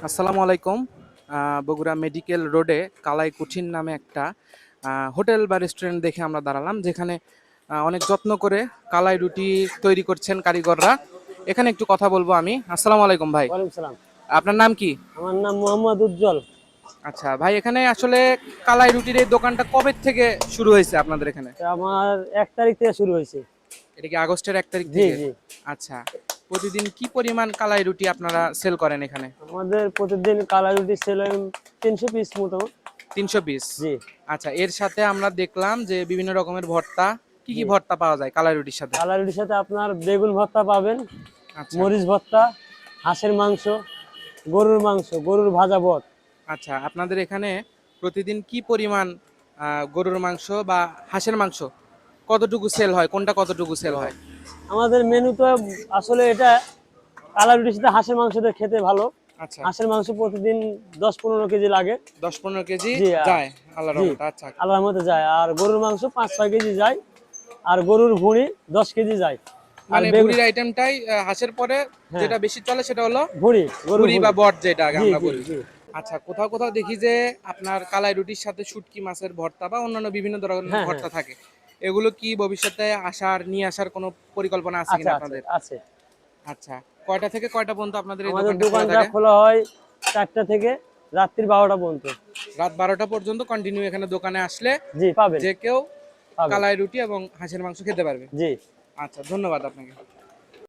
আসসালামু আলাইকুম। বগুড়া মেডিকেল রোডে কালাই কুঠিন নামে একটা হোটেল বা রেস্টুরেন্ট দেখে আমরা দাঁড়ালাম, যেখানে অনেক যত্ন করে কালাই রুটি তৈরি করছেন কারিগররা। এখানে একটু কথা বলবো আমি। আসসালামু আলাইকুম ভাই। ওয়ালাইকুম সালাম। আপনার নাম কি? আমার নাম মোহাম্মদ উজ্জ্বল। আচ্ছা ভাই, এখানে আসলে কালাই রুটির এই দোকানটা কবে থেকে শুরু হয়েছে আপনাদের এখানে? তা আমার 1 তারিখ থেকে শুরু হয়েছে। এটা কি আগস্টের 1 তারিখ জি থেকে? জি। আচ্ছা, প্রতিদিন কি পরিমাণ কালাই রুটি আপনারা সেল করেন এখানে? আমাদের প্রতিদিন কালা রুটি সেল হয় 300 পিস মতো। 320। জি আচ্ছা, এর সাথে আমরা দেখলাম যে বিভিন্ন রকমের ভর্তা। কি কি জি। ভর্তা পাওয়া যায় কালাই রুটির সাথে? কালা রুটির সাথে আপনার বেগুন ভর্তা পাবেন, আচ্ছা মরিচ ভর্তা, হাঁসের মাংস, গরুর মাংস, গরুর ভাজা বট। আচ্ছা, আপনাদের এখানে প্রতিদিন কি পরিমাণ গরুর মাংস বা হাঁসের মাংস কতটুকু সেল হয়, কোনটা কতটুকু সেল হয়? আমাদের মেনু তো আসলে এটা কালা রুটির সাথে হাঁসের মাংস দিয়ে খেতে ভালো। আচ্ছা, হাঁসের মাংস প্রতিদিন 10-15 কেজি লাগে। 10-15 কেজি জি যায় আল্লাহর জি, রহমতে। আচ্ছা, আল্লাহর মধ্যে যায়। আর গরুর মাংস 5-6 কেজি যায়। আর গরুর ভুঁড়ি 10 কেজি যায়। আর মানে বেগুন, ভুঁড়ির আইটেমটাই হাঁসের পরে হ্যাঁ, যেটা বেশি চলে সেটা হলো ভুঁড়ি, গরুর ভুঁড়ি বা ভুঁড়ি। বট, যেটা আগে জি আমরা জি বলি। জি। আচ্ছা, কোথাও কোথাও দেখি যে আপনার কালাই রুটির সাথে শুটকি মাছের ভর্তা বা অন্যান্য বিভিন্ন ধরনের হ্যাঁ হ্যাঁ। ভর্তা থাকে। এগুলো কি ভবিষ্যতে নিয়ে আসার কোনো পরিকল্পনা আছে আছে কিনা আছে আপনাদের? আছে। আচ্ছা, কয়টা থেকে কয়টা পর্যন্ত আপনাদের এই আমাদের দোকানটা খোলা দোকানটা থাকে? খোলা হয় 4টা থেকে রাত্রি 12টা পর্যন্ত। রাত 12টা পর্যন্ত কন্টিনিউ এখানে দোকানে আসলে জি পাবেন, যে কেউ পাবেন। কালাই রুটি এবং হাঁসের মাংস খেতে পারবে। জি। আচ্ছা, ধন্যবাদ আপনাকে।